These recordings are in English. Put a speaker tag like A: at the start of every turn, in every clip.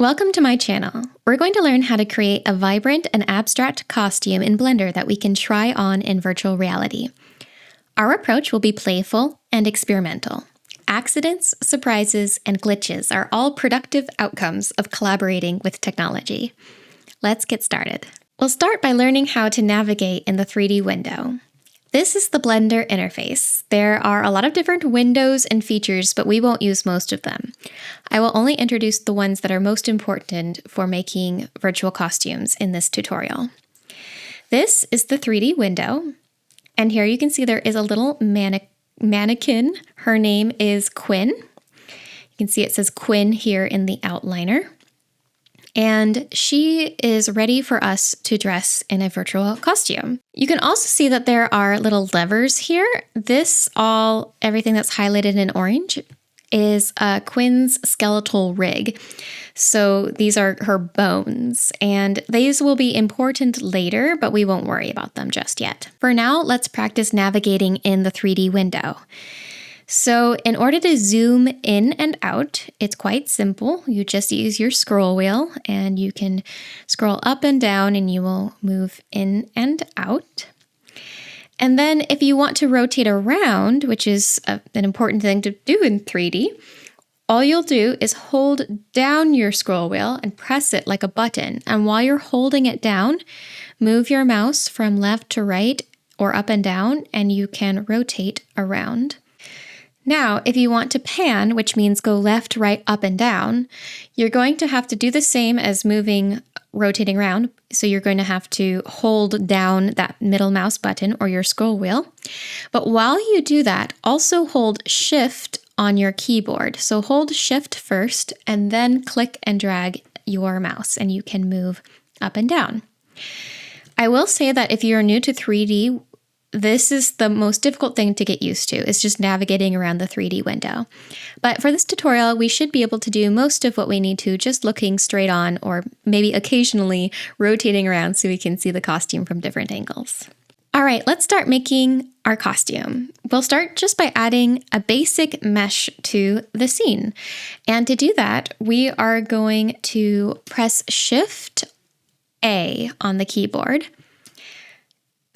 A: Welcome to my channel. We're going to learn how to create a vibrant and abstract costume in Blender that we can try on in virtual reality. Our approach will be playful and experimental. Accidents, surprises, and glitches are all productive outcomes of collaborating with technology. Let's get started. We'll start by learning how to navigate in the 3D window. This is the Blender interface. There are a lot of different windows and features, but we won't use most of them. I will only introduce the ones that are most important for making virtual costumes in this tutorial. This is the 3D window, and here you can see there is a little mannequin. Her name is Quinn. You can see it says Quinn here in the outliner. And she is ready for us to dress in a virtual costume. You can also see that there are little levers here. Everything that's highlighted in orange is Quinn's skeletal rig. So these are her bones, and these will be important later, but we won't worry about them just yet. For now, let's practice navigating in the 3D window. So in order to zoom in and out, it's quite simple. You just use your scroll wheel and you can scroll up and down and you will move in and out. And then if you want to rotate around, which is an important thing to do in 3D, all you'll do is hold down your scroll wheel and press it like a button. And while you're holding it down, move your mouse from left to right or up and down, and you can rotate around. Now, if you want to pan, which means go left, right, up, and down, you're going to have to do the same as rotating around. So you're going to have to hold down that middle mouse button or your scroll wheel. But while you do that, also hold Shift on your keyboard. So hold Shift first and then click and drag your mouse and you can move up and down. I will say that if you're new to 3D, this is the most difficult thing to get used to, is just navigating around the 3D window. But for this tutorial, we should be able to do most of what we need to just looking straight on or maybe occasionally rotating around so we can see the costume from different angles. All right, let's start making our costume. We'll start just by adding a basic mesh to the scene. And to do that, we are going to press Shift-A on the keyboard.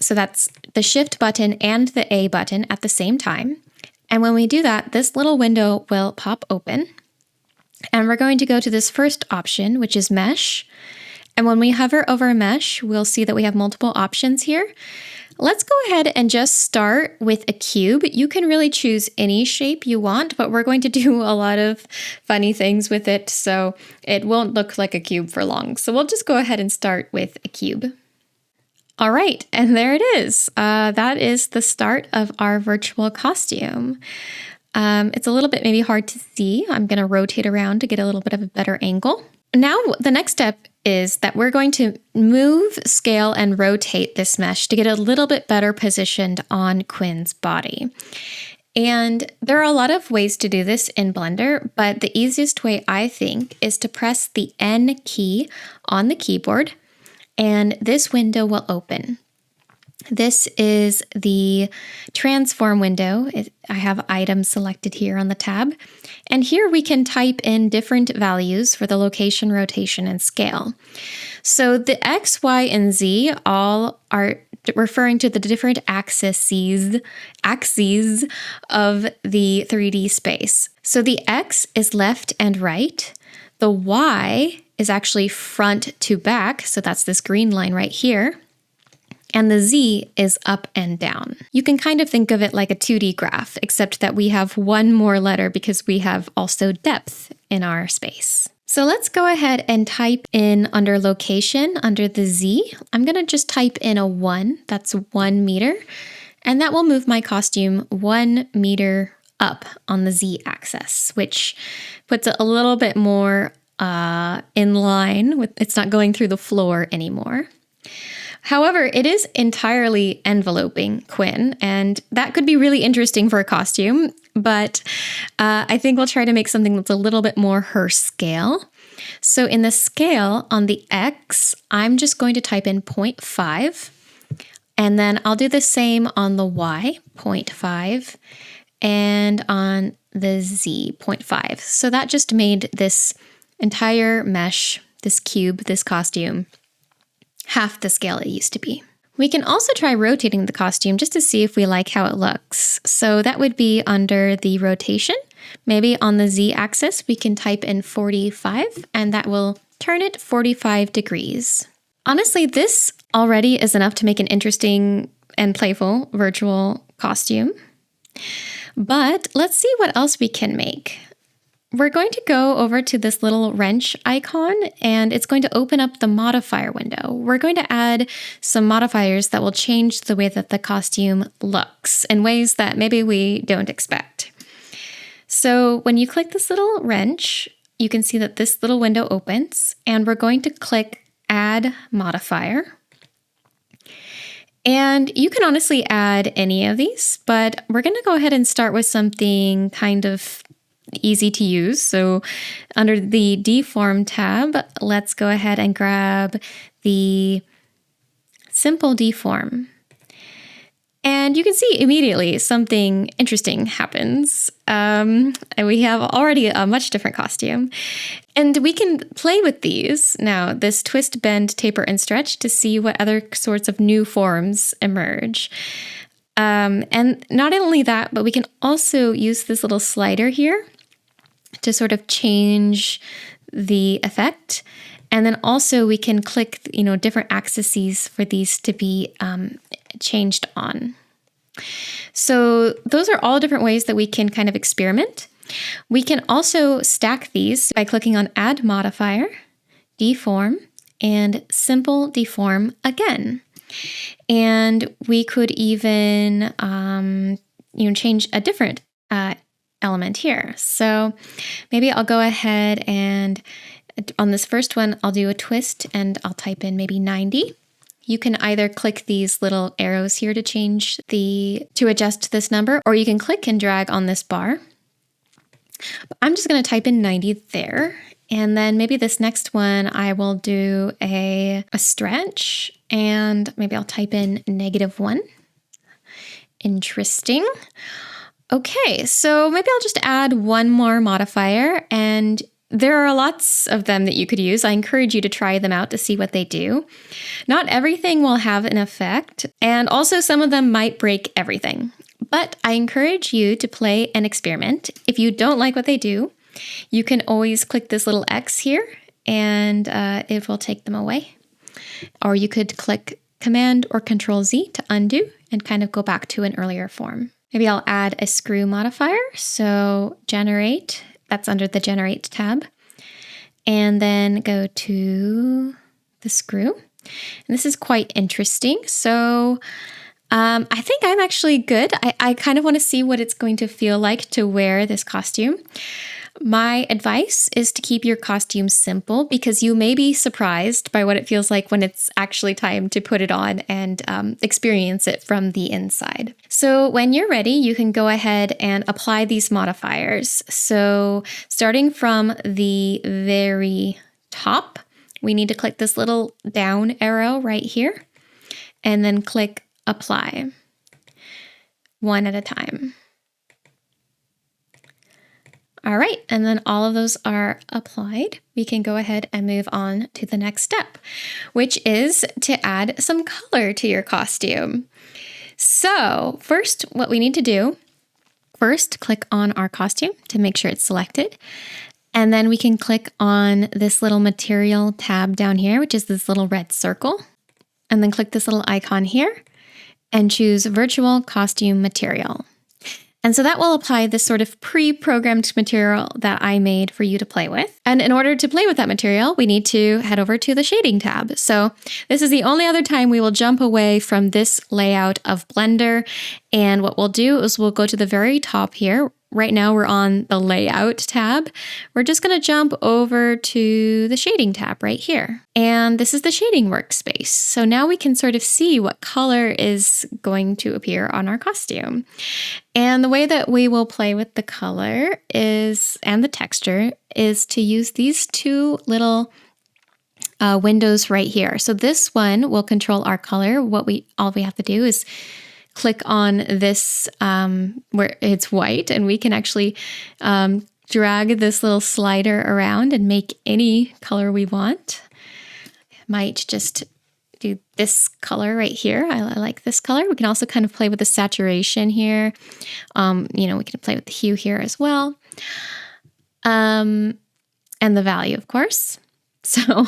A: So that's the Shift button and the A button at the same time. And when we do that, this little window will pop open. And we're going to go to this first option, which is Mesh. And when we hover over Mesh, we'll see that we have multiple options here. Let's go ahead and just start with a cube. You can really choose any shape you want, but we're going to do a lot of funny things with it, so it won't look like a cube for long. So we'll just go ahead and start with a cube. All right, and there it is. That is the start of our virtual costume. It's a little bit maybe hard to see. I'm going to rotate around to get a little bit of a better angle. Now, the next step is that we're going to move, scale, and rotate this mesh to get a little bit better positioned on Quinn's body. And there are a lot of ways to do this in Blender, but the easiest way, I think, is to press the N key on the keyboard, and this window will open. This is the transform window. I have items selected here on the tab. And here we can type in different values for the location, rotation, and scale. So the X, Y, and Z all are referring to the different axes of the 3D space. So the X is left and right. The Y is actually front to back, so that's this green line right here. And the Z is up and down. You can kind of think of it like a 2D graph, except that we have one more letter because we have also depth in our space. So let's go ahead and type in under location, under the Z. I'm gonna just type in a 1, that's 1 meter, and that will move my costume 1 meter up on the Z axis, which puts it a little bit more in line with, it's not going through the floor anymore. However, it is entirely enveloping Quinn, and that could be really interesting for a costume, but I think we'll try to make something that's a little bit more her scale. So in the scale on the X, I'm just going to type in 0.5, and then I'll do the same on the Y, 0.5, and on the Z, 0.5. So that just made this entire mesh, this cube, this costume, half the scale it used to be. We can also try rotating the costume just to see if we like how it looks. So that would be under the rotation. Maybe on the Z-axis, we can type in 45, and that will turn it 45 degrees. Honestly, this already is enough to make an interesting and playful virtual costume. But let's see what else we can make. We're going to go over to this little wrench icon, and it's going to open up the modifier window. We're going to add some modifiers that will change the way that the costume looks in ways that maybe we don't expect. So when you click this little wrench, you can see that this little window opens, and we're going to click Add Modifier. And you can honestly add any of these, but we're going to go ahead and start with something kind of easy to use. So under the Deform tab, let's go ahead and grab the Simple Deform. And you can see immediately something interesting happens. And we have already a much different costume. And we can play with these now, this twist, bend, taper, and stretch, to see what other sorts of new forms emerge. And not only that, but we can also use this little slider here to sort of change the effect. And then also we can click, different axes for these to be changed on. So those are all different ways that we can kind of experiment. We can also stack these by clicking on Add Modifier, Deform, and Simple Deform again. And we could even change a different element here. So maybe I'll go ahead and on this first one, I'll do a twist and I'll type in maybe 90. You can either click these little arrows here to adjust this number, or you can click and drag on this bar. But I'm just going to type in 90 there. And then maybe this next one, I will do a stretch, and maybe I'll type in -1. Interesting. Okay, so maybe I'll just add one more modifier, and there are lots of them that you could use. I encourage you to try them out to see what they do. Not everything will have an effect, and also some of them might break everything. But I encourage you to play and experiment. If you don't like what they do, you can always click this little X here, and it will take them away. Or you could click Command or Control Z to undo and kind of go back to an earlier form. Maybe I'll add a screw modifier. So Generate, that's under the Generate tab. And then go to the screw. And this is quite interesting. So I think I'm actually good. I kind of want to see what it's going to feel like to wear this costume. My advice is to keep your costume simple, because you may be surprised by what it feels like when it's actually time to put it on and experience it from the inside. So when you're ready, you can go ahead and apply these modifiers. So starting from the very top, we need to click this little down arrow right here, and then click Apply, one at a time. All right, and then all of those are applied. We can go ahead and move on to the next step, which is to add some color to your costume. So first, what we need to do, first click on our costume to make sure it's selected. And then we can click on this little material tab down here, which is this little red circle. And then click this little icon here and choose Virtual Costume Material. And so that will apply this sort of pre-programmed material that I made for you to play with. And in order to play with that material, we need to head over to the Shading tab. So this is the only other time we will jump away from this layout of Blender. And what we'll do is we'll go to the very top here. Right now we're on the Layout tab. We're just going to jump over to the Shading tab right here. And this is the shading workspace. So now we can sort of see what color is going to appear on our costume. And the way that we will play with the color is, and the texture, is to use these two little windows right here. So this one will control our color. All we have to do is click on this where it's white, and we can actually drag this little slider around and make any color we want. Might just do this color right here. I like this color. We can also kind of play with the saturation here. We can play with the hue here as well. And the value, of course. So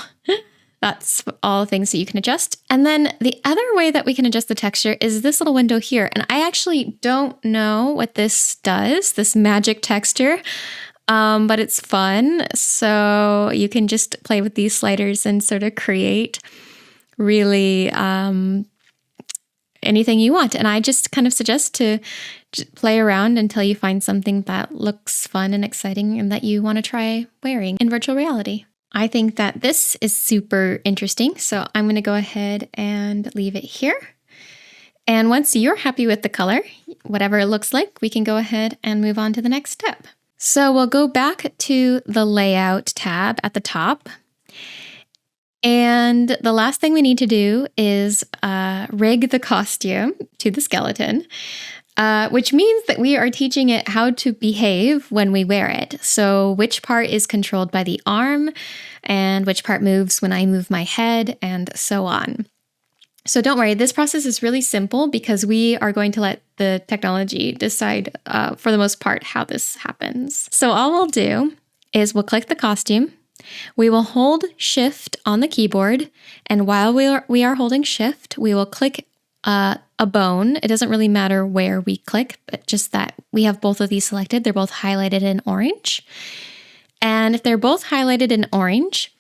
A: that's all things that you can adjust. And then the other way that we can adjust the texture is this little window here. And I actually don't know what this does, this magic texture, but it's fun. So you can just play with these sliders and sort of create really anything you want. And I just kind of suggest to play around until you find something that looks fun and exciting and that you want to try wearing in virtual reality. I think that this is super interesting, so I'm going to go ahead and leave it here. And once you're happy with the color, whatever it looks like, we can go ahead and move on to the next step. So we'll go back to the Layout tab at the top. And the last thing we need to do is rig the costume to the skeleton, which means that we are teaching it how to behave when we wear it. So which part is controlled by the arm and which part moves when I move my head and so on. So don't worry, this process is really simple because we are going to let the technology decide for the most part how this happens. So all we'll do is we'll click the costume. We will hold Shift on the keyboard, and while we are holding Shift, we will click a bone. It doesn't really matter where we click, but just that we have both of these selected. They're both highlighted in orange. And if they're both highlighted in orange,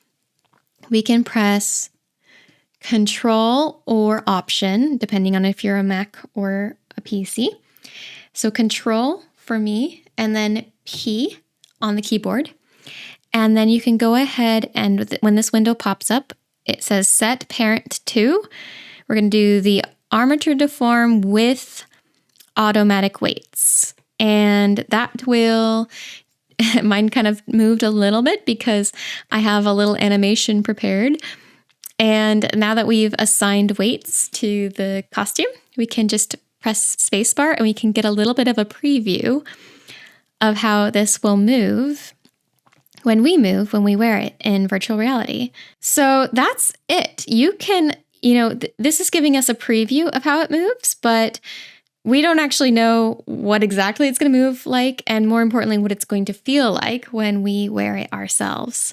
A: we can press Control or Option, depending on if you're a Mac or a PC. So Control for me, and then P on the keyboard. And then you can go ahead and when this window pops up, it says Set Parent to. We're going to do the Armature Deform with Automatic Weights. And that will, mine kind of moved a little bit because I have a little animation prepared. And now that we've assigned weights to the costume, we can just press spacebar and we can get a little bit of a preview of how this will move when we wear it in virtual reality. So that's it. You can, this is giving us a preview of how it moves, but we don't actually know what exactly it's going to move like, and more importantly, what it's going to feel like when we wear it ourselves.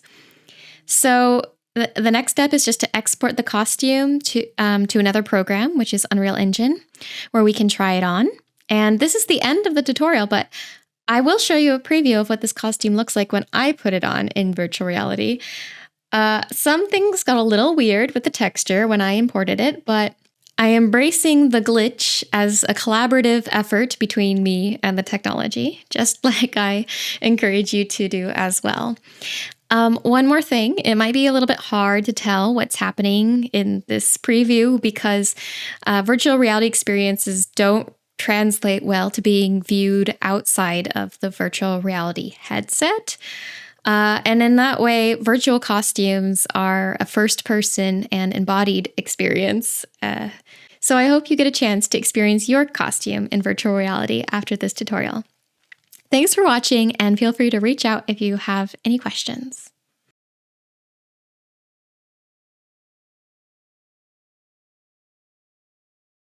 A: So the next step is just to export the costume to another program, which is Unreal Engine, where we can try it on. And this is the end of the tutorial, but I will show you a preview of what this costume looks like when I put it on in virtual reality. Some things got a little weird with the texture when I imported it, but I am embracing the glitch as a collaborative effort between me and the technology, just like I encourage you to do as well. One more thing, it might be a little bit hard to tell what's happening in this preview because virtual reality experiences don't translate well to being viewed outside of the virtual reality headset. And in that way, virtual costumes are a first-person and embodied experience. So I hope you get a chance to experience your costume in virtual reality after this tutorial. Thanks for watching, and feel free to reach out if you have any questions.